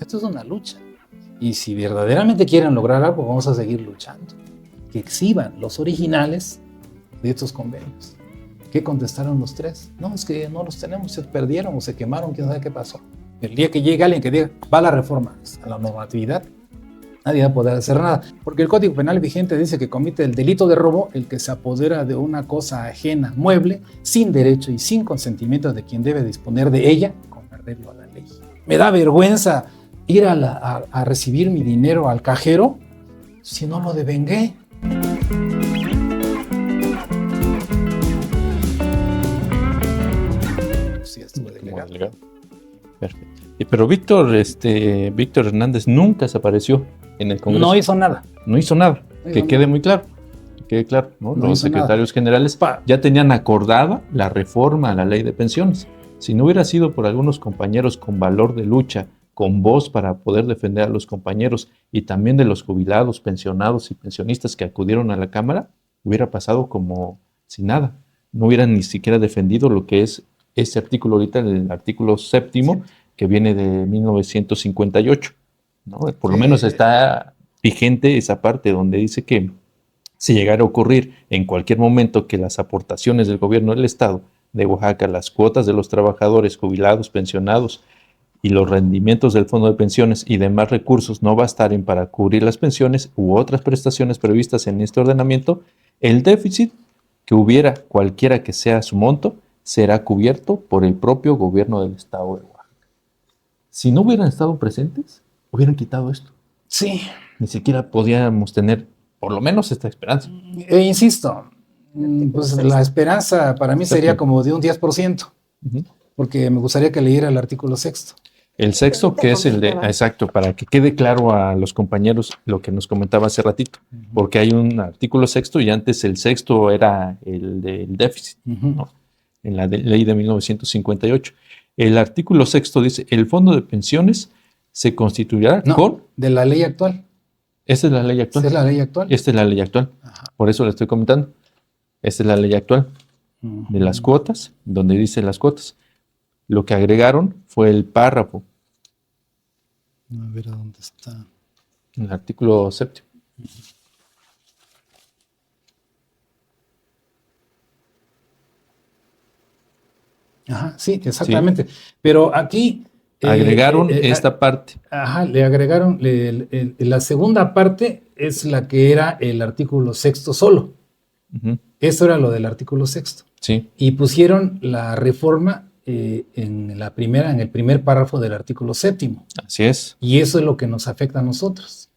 esto es una lucha. Y si verdaderamente quieren lograr algo, vamos a seguir luchando. Que exhiban los originales de estos convenios. ¿Qué contestaron los tres? No, es que no los tenemos, se perdieron o se quemaron, quién sabe qué pasó. El día que llegue alguien que diga, va la reforma a la normatividad, nadie va a poder hacer nada. Porque el Código Penal vigente dice que comete el delito de robo el que se apodera de una cosa ajena, mueble, sin derecho y sin consentimiento de quien debe disponer de ella, con arreglo a la ley. Me da vergüenza ir a recibir mi dinero al cajero si no lo devengué. Sí, estuvo delegado. Perfecto. Pero Víctor Hernández nunca se apareció en el Congreso. No hizo nada. No hizo nada. Que quede muy claro. Que quede claro, ¿no? Los secretarios generales ya tenían acordada la reforma a la ley de pensiones. Si no hubiera sido por algunos compañeros con valor de lucha, con voz para poder defender a los compañeros y también de los jubilados, pensionados y pensionistas que acudieron a la Cámara, hubiera pasado como si nada. No hubieran ni siquiera defendido lo que es este artículo ahorita, el artículo 7º, que viene de 1958, ¿no? Por lo menos está vigente esa parte donde dice que si llegara a ocurrir en cualquier momento que las aportaciones del gobierno del Estado de Oaxaca, las cuotas de los trabajadores jubilados, pensionados y los rendimientos del fondo de pensiones y demás recursos no bastaren para cubrir las pensiones u otras prestaciones previstas en este ordenamiento, el déficit que hubiera, cualquiera que sea su monto, será cubierto por el propio gobierno del Estado de Oaxaca. Si no hubieran estado presentes, hubieran quitado esto. Sí. Ni siquiera podíamos tener por lo menos esta esperanza. Insisto, pues la esperanza para mí sería como de un 10%, porque me gustaría que leyera el artículo 6. El 6º, que es el de, exacto, para que quede claro a los compañeros lo que nos comentaba hace ratito, porque hay un artículo 6 y antes el 6º era el del déficit, ¿no? En la ley de 1958. El artículo 6 dice, el fondo de pensiones se constituirá con... de la ley actual. Esta es la ley actual. ¿Esta es la ley actual? Esta es la ley actual. Ajá. Por eso le estoy comentando. Esta es la ley actual de las cuotas, donde dice las cuotas. Lo que agregaron fue el párrafo. A ver, ¿a dónde está? En el artículo 7. Ajá, sí, exactamente. Sí. Pero aquí... agregaron esta parte. Ajá, le agregaron... la segunda parte es la que era el artículo 6 solo. Eso era lo del artículo 6. Sí. Y pusieron la reforma en el primer párrafo del artículo 7. Así es. Y eso es lo que nos afecta a nosotros.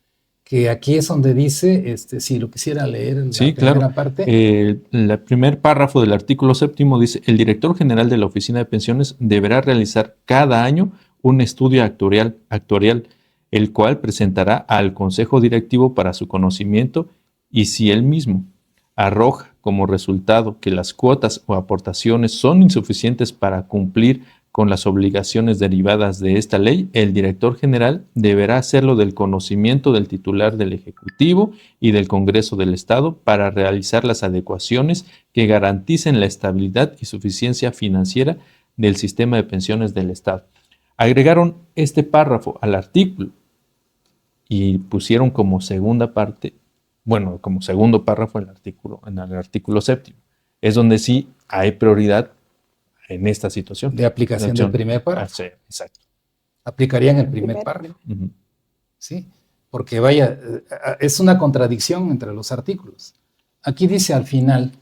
Que aquí es donde dice, si lo quisiera leer en la primera parte. El primer párrafo del artículo 7 dice, el director general de la Oficina de Pensiones deberá realizar cada año un estudio actuarial, el cual presentará al Consejo Directivo para su conocimiento, y si él mismo arroja como resultado que las cuotas o aportaciones son insuficientes para cumplir con las obligaciones derivadas de esta ley, el director general deberá hacerlo del conocimiento del titular del Ejecutivo y del Congreso del Estado para realizar las adecuaciones que garanticen la estabilidad y suficiencia financiera del sistema de pensiones del Estado. Agregaron este párrafo al artículo y pusieron como segunda parte, como segundo párrafo en el artículo 7. Es donde sí hay prioridad en esta situación. De aplicación del primer párrafo. Sí, exacto. Aplicarían el primer párrafo. Sí, porque vaya, es una contradicción entre los artículos. Aquí dice al final,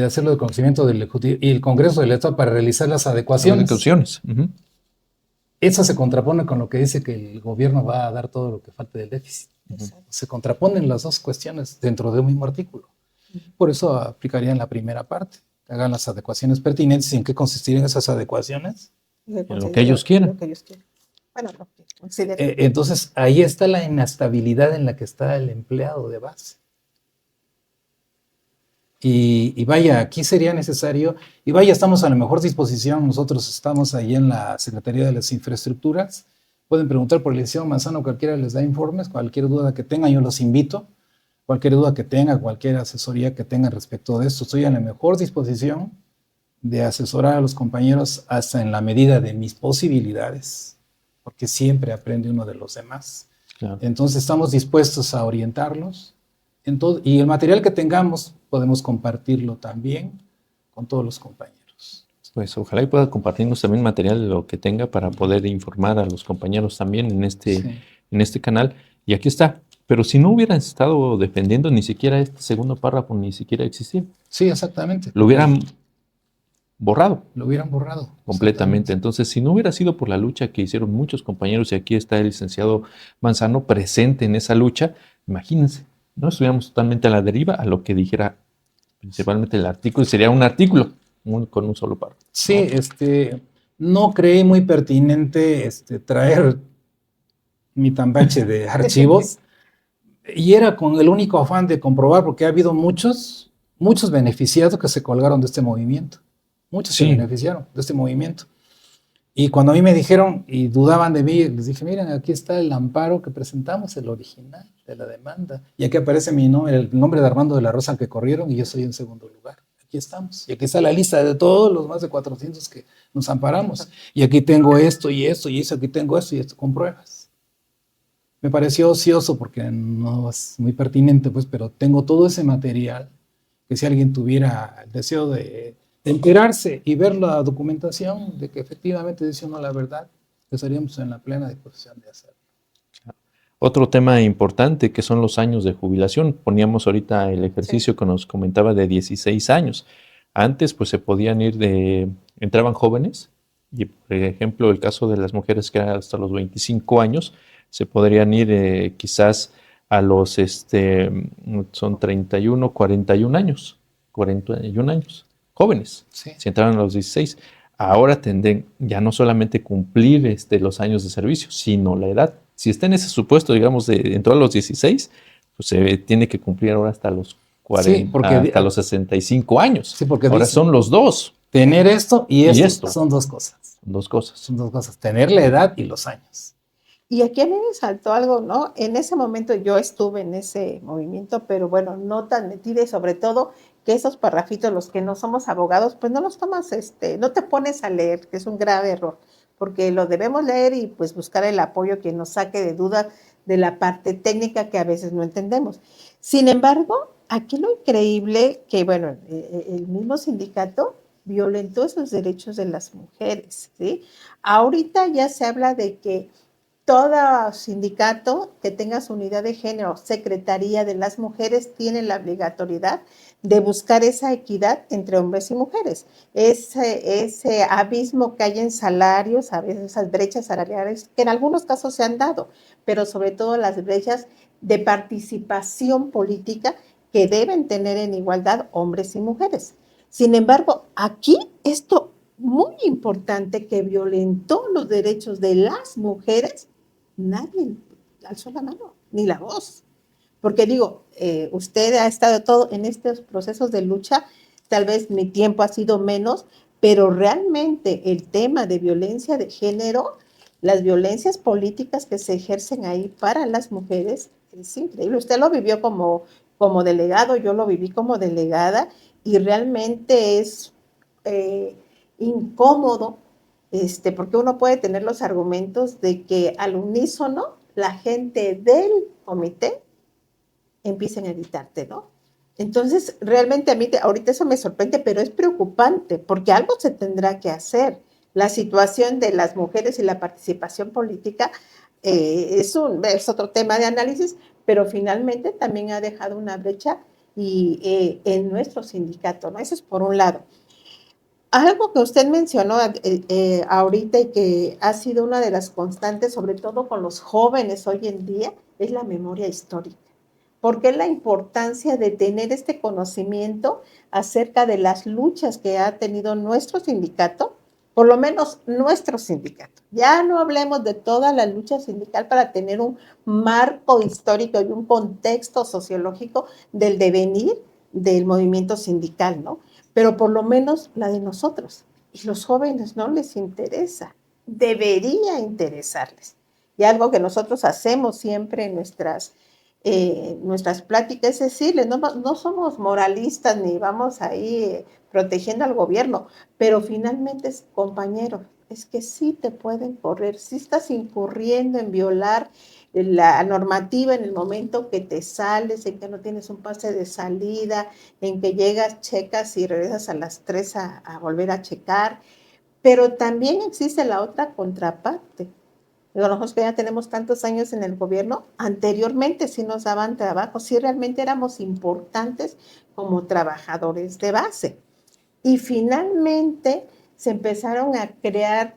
hacerlo de conocimiento del Ejecutivo y el Congreso del Estado para realizar las adecuaciones. Eso se contrapone con lo que dice que el gobierno va a dar todo lo que falte del déficit. Se contraponen las dos cuestiones dentro de un mismo artículo. Por eso aplicarían la primera parte, que hagan las adecuaciones pertinentes. ¿Y en qué consistirían esas adecuaciones? En lo que ellos quieran. Bueno, entonces, ahí está la inestabilidad en la que está el empleado de base. Y vaya, aquí sería necesario, y vaya, estamos a la mejor disposición, nosotros estamos ahí en la Secretaría de las Infraestructuras, pueden preguntar por el licenciado Manzano, cualquiera les da informes, cualquier duda que tengan, yo los invito. Cualquier duda que tenga, cualquier asesoría que tenga respecto de esto, estoy en la mejor disposición de asesorar a los compañeros hasta en la medida de mis posibilidades, porque siempre aprende uno de los demás. Claro. Entonces estamos dispuestos a orientarlos y el material que tengamos podemos compartirlo también con todos los compañeros. Pues ojalá y pueda compartirnos también material de lo que tenga para poder informar a los compañeros también en este canal. Y aquí está. Pero si no hubieran estado defendiendo, ni siquiera este segundo párrafo ni siquiera existía. Sí, exactamente. Lo hubieran borrado. Lo hubieran borrado. Completamente. Entonces, si no hubiera sido por la lucha que hicieron muchos compañeros, y aquí está el licenciado Manzano presente en esa lucha, imagínense, no estuviéramos totalmente a la deriva a lo que dijera principalmente el artículo, sería un artículo con un solo párrafo. Sí, no creí muy pertinente traer mi tambache de archivos y era con el único afán de comprobar, porque ha habido muchos beneficiados que se colgaron de este movimiento. Muchos se beneficiaron de este movimiento. Y cuando a mí me dijeron y dudaban de mí, les dije, miren, aquí está el amparo que presentamos, el original de la demanda. Y aquí aparece mi nombre, el nombre de Armando de la Rosa que corrieron y yo soy en segundo lugar. Aquí estamos. Y aquí está la lista de todos los más de 400 que nos amparamos. Y aquí tengo esto y esto y eso, aquí tengo esto y esto con pruebas. Me pareció ocioso porque no es muy pertinente, pues, pero tengo todo ese material que si alguien tuviera el deseo de enterarse y ver la documentación de que efectivamente dice uno la verdad, estaríamos en la plena disposición de hacerlo. Otro tema importante que son los años de jubilación. Poníamos ahorita el ejercicio que nos comentaba de 16 años. Antes pues se podían entraban jóvenes y por ejemplo el caso de las mujeres que eran hasta los 25 años se podrían ir quizás a los son 31, 41 años. 41 años. Jóvenes, si entraron a los 16, ahora tendrán ya no solamente cumplir los años de servicio, sino la edad. Si está en ese supuesto, digamos, entró a los 16, pues se tiene que cumplir ahora hasta los 40, hasta los 65 años. Sí, porque ahora son los dos. Tener esto y esto son dos cosas. Dos cosas. Son dos cosas, tener la edad y los años. Y aquí a mí me saltó algo, ¿no? En ese momento yo estuve en ese movimiento, pero bueno, no tan metida y sobre todo que esos parrafitos, los que no somos abogados, pues no los tomas, no te pones a leer, que es un grave error, porque lo debemos leer y pues buscar el apoyo que nos saque de duda de la parte técnica que a veces no entendemos. Sin embargo, aquí lo increíble que, bueno, el mismo sindicato violentó esos derechos de las mujeres, ¿sí? Ahorita ya se habla de que todo sindicato que tenga su unidad de género, secretaría de las mujeres, tiene la obligatoriedad de buscar esa equidad entre hombres y mujeres. Ese abismo que hay en salarios, a veces esas brechas salariales, que en algunos casos se han dado, pero sobre todo las brechas de participación política que deben tener en igualdad hombres y mujeres. Sin embargo, aquí esto muy importante que violentó los derechos de las mujeres, nadie alzó la mano, ni la voz. Porque digo, usted ha estado todo en estos procesos de lucha, tal vez mi tiempo ha sido menos, pero realmente el tema de violencia de género, las violencias políticas que se ejercen ahí para las mujeres, es increíble. Usted lo vivió como delegado, yo lo viví como delegada, y realmente es incómodo, porque uno puede tener los argumentos de que al unísono la gente del comité empiecen a gritarte, ¿no? Entonces, realmente a mí ahorita eso me sorprende, pero es preocupante, porque algo se tendrá que hacer. La situación de las mujeres y la participación política es otro tema de análisis, pero finalmente también ha dejado una brecha en nuestro sindicato, ¿no? Eso es por un lado. Algo que usted mencionó ahorita y que ha sido una de las constantes, sobre todo con los jóvenes hoy en día, es la memoria histórica. ¿Por qué la importancia de tener este conocimiento acerca de las luchas que ha tenido nuestro sindicato? Por lo menos nuestro sindicato. Ya no hablemos de toda la lucha sindical para tener un marco histórico y un contexto sociológico del devenir del movimiento sindical, ¿no? Pero por lo menos la de nosotros. Y los jóvenes no les interesa, debería interesarles. Y algo que nosotros hacemos siempre en nuestras nuestras pláticas es decirles, no somos moralistas ni vamos ahí protegiendo al gobierno, pero finalmente es compañero, es que sí te pueden correr, sí estás incurriendo en violar la normativa en el momento que te sales, en que no tienes un pase de salida, en que llegas, checas y regresas a las 3 a volver a checar, pero también existe la otra contraparte. Nosotros que ya tenemos tantos años en el gobierno, anteriormente sí nos daban trabajo, sí realmente éramos importantes como trabajadores de base. Y finalmente se empezaron a crear,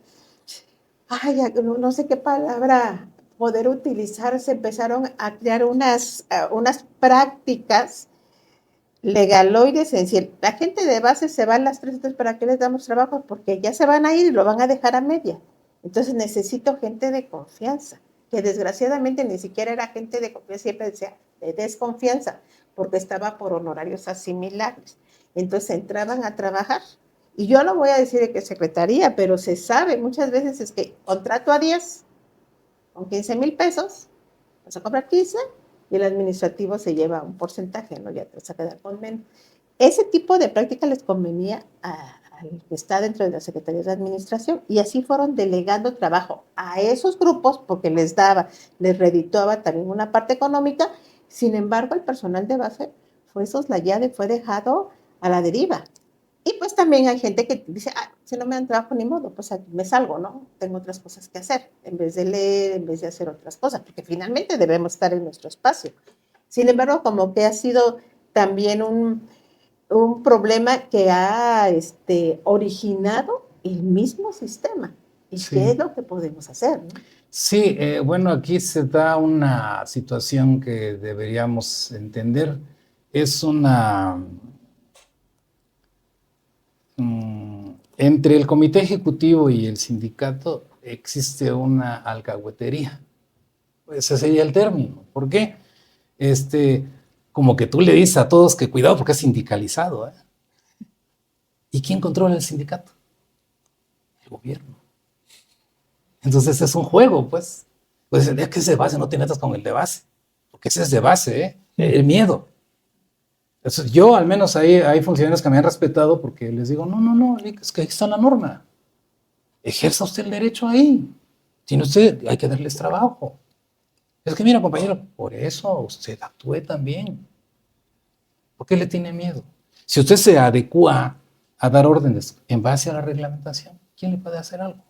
ay, no sé qué palabra poder utilizar, se empezaron a crear unas prácticas legaloides, es decir, la gente de base se va a las 3 horas, ¿para qué les damos trabajo? Porque ya se van a ir y lo van a dejar a media. Entonces necesito gente de confianza, que desgraciadamente ni siquiera era gente de confianza, siempre decía de desconfianza, porque estaba por honorarios asimilables. Entonces entraban a trabajar. Y yo no voy a decir de qué secretaría, pero se sabe muchas veces es que contrato a 10 con 15,000 pesos, vas a cobrar 15 y el administrativo se lleva un porcentaje, ¿no? Ya te vas a quedar con menos. Ese tipo de práctica les convenía al que está dentro de la Secretaría de Administración y así fueron delegando trabajo a esos grupos porque les redituaba también una parte económica. Sin embargo, el personal de base fue soslayado y fue dejado a la deriva. Y pues también hay gente que dice, si no me dan trabajo ni modo, pues me salgo, ¿no? Tengo otras cosas que hacer, en vez de leer, en vez de hacer otras cosas, porque finalmente debemos estar en nuestro espacio. Sin embargo, como que ha sido también un problema que ha originado el mismo sistema. ¿Y sí, qué es lo que podemos hacer, ¿no? Sí, bueno, aquí se da una situación que deberíamos entender. Es una... entre el comité ejecutivo y el sindicato existe una alcahuetería. Ese sería el término. ¿Por qué? Como que tú le dices a todos que cuidado porque es sindicalizado, ¿eh? ¿Y quién controla el sindicato? El gobierno. Entonces es un juego, pues. Pues el día que es de base, no te metas con el de base. Porque ese es de base, ¿eh? El miedo. Entonces, yo, al menos, hay funcionarios que me han respetado porque les digo, no, es que ahí está la norma. Ejerza usted el derecho ahí. Tiene usted, hay que darles trabajo. Es que mira, compañero, por eso usted actúe también. ¿Por qué le tiene miedo? Si usted se adecua a dar órdenes en base a la reglamentación, ¿quién le puede hacer algo?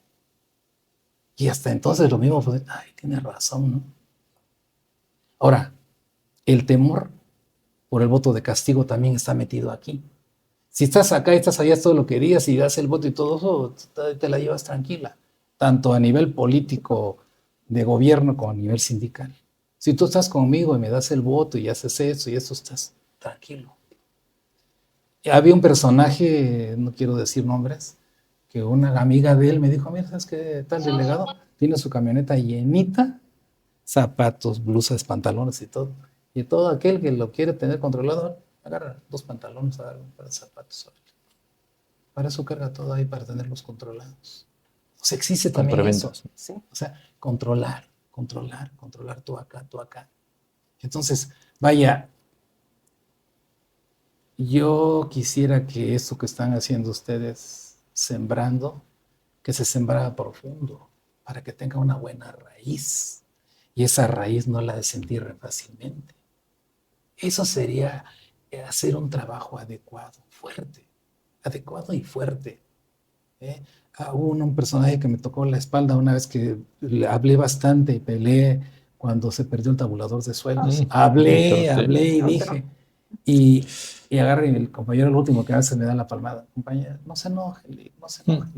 Y hasta entonces lo mismo, pues, tiene razón, ¿no? Ahora, el temor por el voto de castigo también está metido aquí. Si estás acá y estás allá, es todo lo que digas y das el voto y todo eso, te la llevas tranquila, tanto a nivel político de gobierno como a nivel sindical. Si tú estás conmigo y me das el voto y haces eso y eso, estás tranquilo. Había un personaje, no quiero decir nombres, que una amiga de él me dijo, mira, ¿sabes qué tal delegado? Tiene su camioneta llenita, zapatos, blusas, pantalones y todo. Y todo aquel que lo quiere tener controlado, agarra 2 pantalones, agarra un par de zapatos. Para eso carga todo ahí, para tenerlos controlados. O sea, existe también eso. ¿Sí? O sea, controlar tú acá, tú acá. Entonces, vaya, yo quisiera que esto que están haciendo ustedes, sembrando, que se sembrara profundo, para que tenga una buena raíz. Y esa raíz no la desentierre fácilmente. Eso sería hacer un trabajo adecuado y fuerte. Hubo un personaje que me tocó la espalda una vez que hablé bastante y peleé cuando se perdió el tabulador de sueldos. Hablé y dije, y agarré y el compañero, el último que a veces me da la palmada, compañero, no se enoje. Le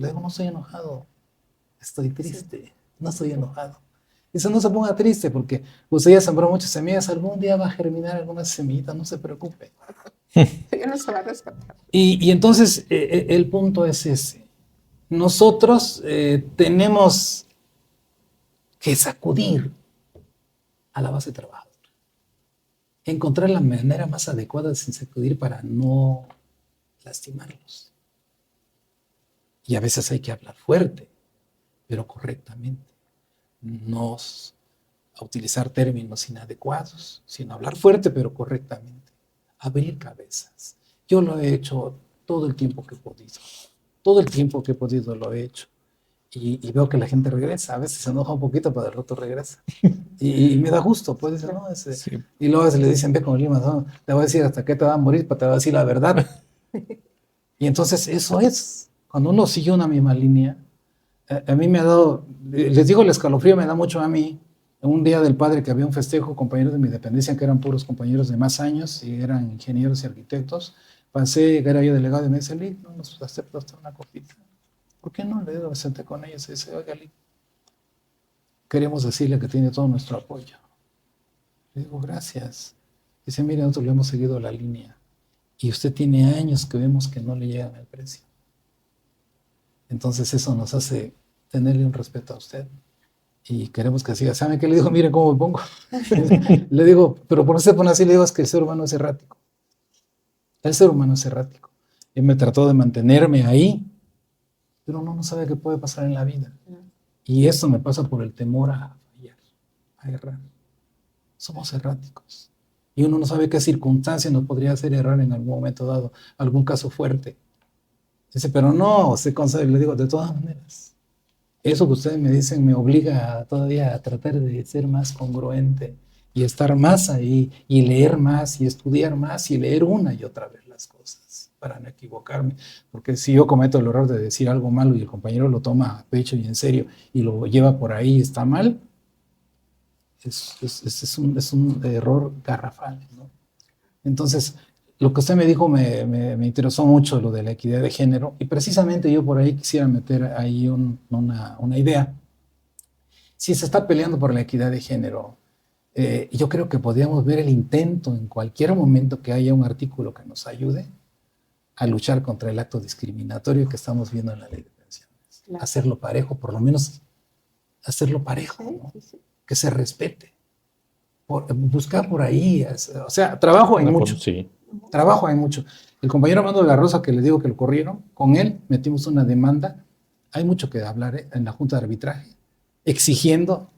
digo, no estoy enojado, estoy triste, no estoy enojado. Dice, no se ponga triste porque usted ya sembró muchas semillas, algún día va a germinar alguna semillita, no se preocupe. Ya no se va a rescatar. Y entonces el punto es ese. Nosotros tenemos que sacudir a la base trabajadora. Encontrar la manera más adecuada de sacudir para no lastimarlos. Y a veces hay que hablar fuerte, pero correctamente. a utilizar términos inadecuados, sino hablar fuerte pero correctamente, abrir cabezas. Yo lo he hecho todo el tiempo que he podido. Todo el tiempo que he podido lo he hecho. Y veo que la gente regresa. A veces se enoja un poquito, pero de rato regresa. Y me da gusto, pues dice, no, sí. Y luego se le dicen, ve con Lima, no, te voy a decir hasta qué te va a morir, pero te va a decir la verdad. Y entonces eso es, cuando uno sigue una misma línea, a mí me ha dado, les digo, el escalofrío me da mucho a mí. Un día del padre que había un festejo, compañeros de mi dependencia, que eran puros compañeros de más años, y eran ingenieros y arquitectos, pasé, era yo delegado, y me dice, Lee, no nos acepta usted una copita. ¿Por qué no? Le digo, me senté con ellos y dice, oiga, Lee, queremos decirle que tiene todo nuestro apoyo. Le digo, gracias. Dice, mire, nosotros le hemos seguido la línea y usted tiene años que vemos que no le llegan al precio. Entonces eso nos hace tenerle un respeto a usted y queremos que siga. ¿Saben qué le digo? Miren cómo me pongo. Le digo, pero por qué se pone así, le digo, es que el ser humano es errático. El ser humano es errático. Él me trató de mantenerme ahí, pero uno no sabe qué puede pasar en la vida. Y eso me pasa por el temor a fallar, a errar. Somos erráticos. Y uno no sabe qué circunstancia nos podría hacer errar en algún momento dado, algún caso fuerte. Dice, pero no, se concede. Le digo, de todas maneras, eso que ustedes me dicen me obliga todavía a tratar de ser más congruente y estar más ahí y leer más y estudiar más y leer una y otra vez las cosas para no equivocarme. Porque si yo cometo el error de decir algo malo y el compañero lo toma a pecho y en serio y lo lleva por ahí y está mal, es un error garrafal, ¿no? Entonces, lo que usted me dijo me interesó mucho, lo de la equidad de género, y precisamente yo por ahí quisiera meter ahí una idea. Si se está peleando por la equidad de género, yo creo que podríamos ver el intento en cualquier momento que haya un artículo que nos ayude a luchar contra el acto discriminatorio que estamos viendo en la ley de pensiones. Claro. Hacerlo parejo, por lo menos hacerlo parejo, ¿no? Sí. Que se respete. Buscar por ahí, o sea, trabajo hay mucho. Sí. Trabajo hay mucho. El compañero Armando de la Rosa, que le digo que lo corrieron, con él metimos una demanda. Hay mucho que hablar en la Junta de Arbitraje, exigiendo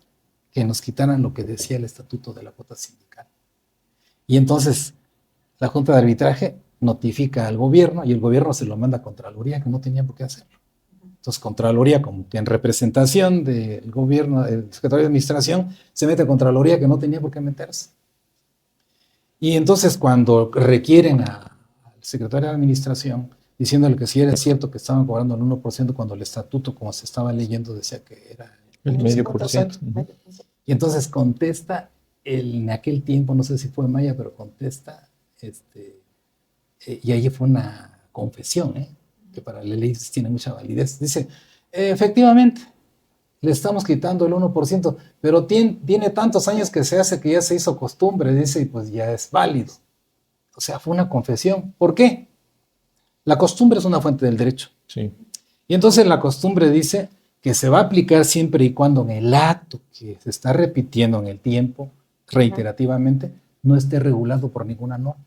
que nos quitaran lo que decía el Estatuto de la Cuota Sindical. Y entonces la Junta de Arbitraje notifica al gobierno y el gobierno se lo manda a Contraloría, que no tenía por qué hacerlo. Entonces Contraloría, como que en representación del gobierno, el secretario de Administración, se mete a Contraloría, que no tenía por qué meterse. Y entonces cuando requieren al secretario de Administración, diciéndole que si era cierto que estaban cobrando el 1% cuando el estatuto, como se estaba leyendo, decía que era el 0.5%. Y entonces contesta, en aquel tiempo, no sé si fue Maya, pero contesta, y ahí fue una confesión, que para la ley tiene mucha validez. Dice, efectivamente, le estamos quitando el 1%, pero tiene tantos años que se hace que ya se hizo costumbre, dice, y pues ya es válido. O sea, fue una confesión. ¿Por qué? La costumbre es una fuente del derecho. Sí. Y entonces la costumbre dice que se va a aplicar siempre y cuando en el acto que se está repitiendo en el tiempo, reiterativamente, no esté regulado por ninguna norma.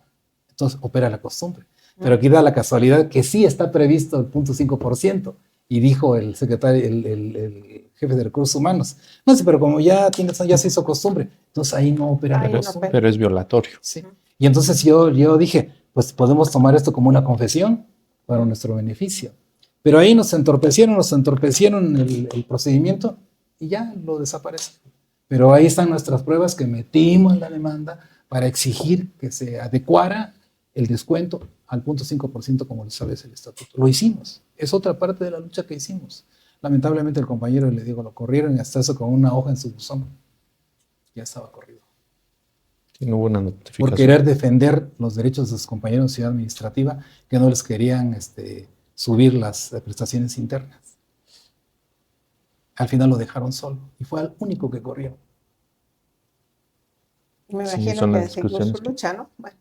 Entonces opera la costumbre. Pero aquí da la casualidad que sí está previsto el 0.5%. Y dijo el secretario, el jefe de recursos humanos, no sé, pero como ya se hizo costumbre, entonces ahí no opera la costumbre. Pero es violatorio. Sí. Y entonces yo dije, pues podemos tomar esto como una confesión para nuestro beneficio. Pero ahí nos entorpecieron el procedimiento y ya lo desaparecieron. Pero ahí están nuestras pruebas que metimos en la demanda para exigir que se adecuara el descuento al 0.5% como lo establece el estatuto. Lo hicimos. Es otra parte de la lucha que hicimos. Lamentablemente el compañero, le digo, lo corrieron y hasta eso con una hoja en su buzón. Ya estaba corrido. Y no hubo una notificación. Por querer defender los derechos de sus compañeros en ciudad administrativa que no les querían subir las prestaciones internas. Al final lo dejaron solo y fue el único que corrió. Me imagino que seguir su lucha, ¿no? Bueno.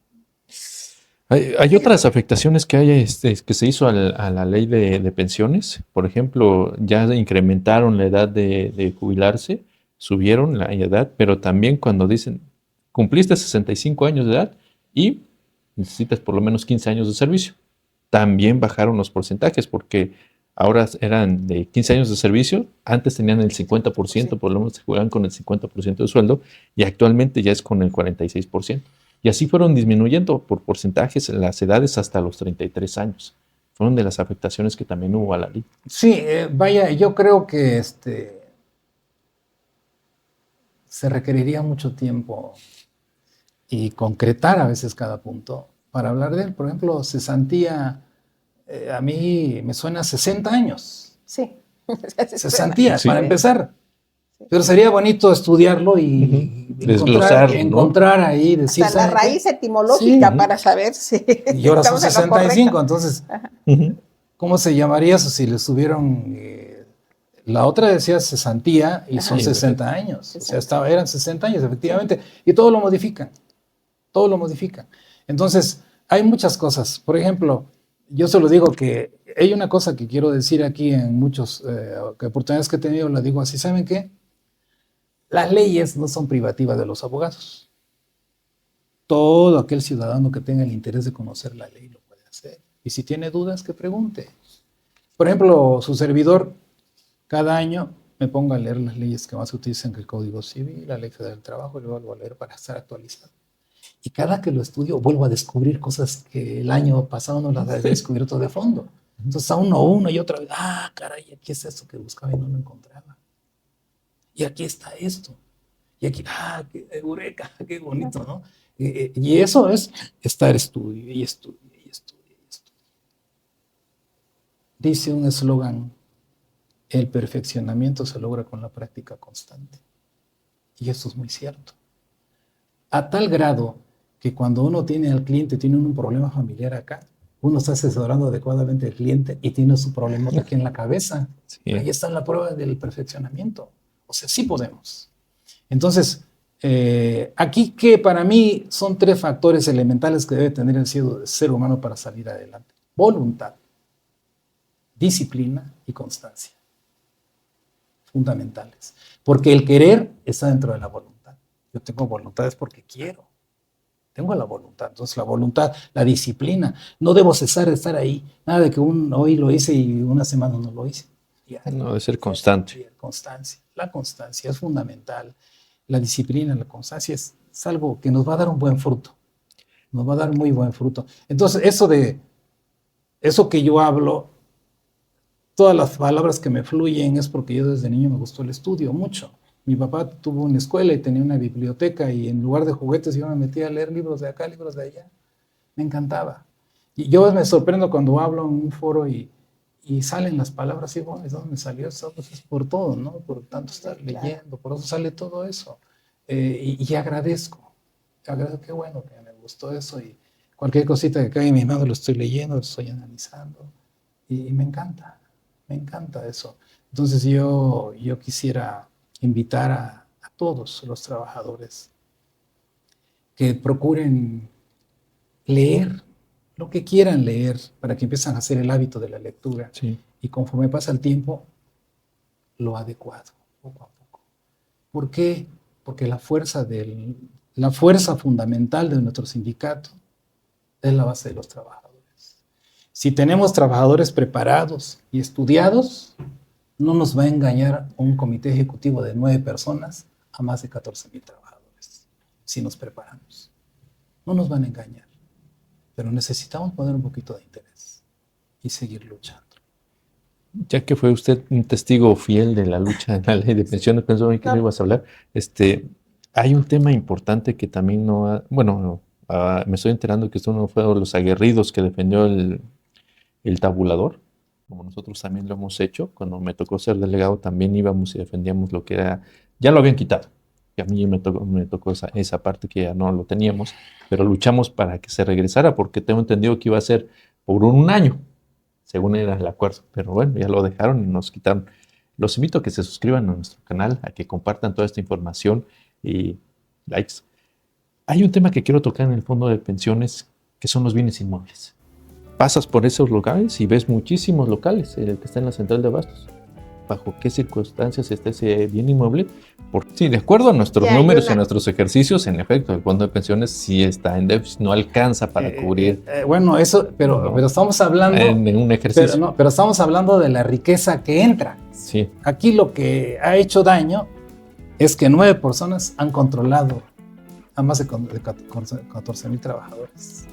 Hay otras afectaciones que hay que se hizo a la ley de pensiones. Por ejemplo, ya incrementaron la edad de jubilarse, subieron la edad, pero también cuando dicen, cumpliste 65 años de edad y necesitas por lo menos 15 años de servicio, también bajaron los porcentajes porque ahora eran de 15 años de servicio, antes tenían el 50%, por lo menos se jugaban con el 50% de sueldo, y actualmente ya es con el 46%. Y así fueron disminuyendo por porcentajes las edades hasta los 33 años. Fueron de las afectaciones que también hubo a la ley. Sí, vaya, yo creo que se requeriría mucho tiempo y concretar a veces cada punto para hablar de él. Por ejemplo, cesantía, a mí me suena a 60 años. Sí. Cesantía, sí, para empezar. Pero sería bonito estudiarlo y encontrar ahí, decir... Hasta la raíz etimológica para saber si... Y ahora son 65, entonces, ¿cómo se llamaría eso si le subieron... la otra decía cesantía y son 60 años. O sea, eran 60 años, efectivamente. Y todo lo modifican. Todo lo modifican. Entonces, hay muchas cosas. Por ejemplo, yo se lo digo que hay una cosa que quiero decir aquí en muchas oportunidades que he tenido, la digo así, ¿saben qué? Las leyes no son privativas de los abogados. Todo aquel ciudadano que tenga el interés de conocer la ley lo puede hacer. Y si tiene dudas, que pregunte. Por ejemplo, su servidor, cada año me pongo a leer las leyes que más se utilizan en el Código Civil, la Ley Federal del Trabajo, y lo vuelvo a leer para estar actualizado. Y cada que lo estudio, vuelvo a descubrir cosas que el año pasado no las había descubierto de fondo. Entonces, a uno y otra vez, caray, aquí es esto que buscaba y no lo encontraba. Y aquí está esto. Y aquí, qué eureka, qué bonito, ¿no? Y eso es estar estudio y estudio y estudio y estudio. Dice un eslogan, el perfeccionamiento se logra con la práctica constante. Y eso es muy cierto. A tal grado que cuando uno tiene al cliente, tiene un problema familiar acá, uno está asesorando adecuadamente al cliente y tiene su problema aquí en la cabeza. Sí. Ahí está la prueba del perfeccionamiento. O sea, sí podemos. Entonces, aquí que para mí son 3 factores elementales que debe tener el ser humano para salir adelante. Voluntad, disciplina y constancia. Fundamentales. Porque el querer está dentro de la voluntad. Yo tengo voluntad es porque quiero. Tengo la voluntad. Entonces, la voluntad, la disciplina. No debo cesar de estar ahí. Nada de que hoy lo hice y una semana no lo hice. No, debe ser constante. La constancia es fundamental. La disciplina, la constancia es algo que nos va a dar un buen fruto. Nos va a dar muy buen fruto. Entonces, eso que yo hablo, todas las palabras que me fluyen es porque yo desde niño me gustó el estudio mucho. Mi papá tuvo una escuela y tenía una biblioteca y en lugar de juguetes yo me metía a leer libros de acá, libros de allá. Me encantaba. Y yo me sorprendo cuando hablo en un foro y salen las palabras y bueno, ¿de dónde me salió eso? Pues es por todo, ¿no? Por tanto estar leyendo, por eso sale todo eso. Y agradezco. Qué bueno que me gustó eso y cualquier cosita que caiga en mis manos lo estoy leyendo, lo estoy analizando y me encanta eso. Entonces yo quisiera invitar a todos los trabajadores que procuren leer lo que quieran leer para que empiecen a hacer el hábito de la lectura. Sí. Y conforme pasa el tiempo, lo adecuado, poco a poco. ¿Por qué? Porque la fuerza fundamental de nuestro sindicato es la base de los trabajadores. Si tenemos trabajadores preparados y estudiados, no nos va a engañar un comité ejecutivo de 9 personas a más de 14,000 trabajadores, si nos preparamos. No nos van a engañar, pero necesitamos poner un poquito de interés y seguir luchando. Ya que fue usted un testigo fiel de la lucha en la ley de pensiones, pensó que no ibas a hablar, hay un tema importante que también me estoy enterando que usted no fue de los aguerridos que defendió el tabulador, como nosotros también lo hemos hecho. Cuando me tocó ser delegado también íbamos y defendíamos lo que era, ya lo habían quitado, y a mí me tocó esa parte que ya no lo teníamos, pero luchamos para que se regresara, porque tengo entendido que iba a ser por un año, según era el acuerdo, pero bueno, ya lo dejaron y nos quitaron. Los invito a que se suscriban a nuestro canal, a que compartan toda esta información y likes. Hay un tema que quiero tocar en el fondo de pensiones, que son los bienes inmuebles. Pasas por esos locales y ves muchísimos locales, el que está en la central de abastos. ¿Bajo qué circunstancias está ese bien inmueble? Porque Sí, de acuerdo a nuestros Ya, números y a nuestros ejercicios, en efecto, el fondo de pensiones sí está en déficit, no alcanza para cubrir. Bueno, eso, pero estamos hablando en un ejercicio. Pero estamos hablando de la riqueza que entra. Sí. Aquí lo que ha hecho daño es que 9 personas han controlado a más de 14,000 trabajadores.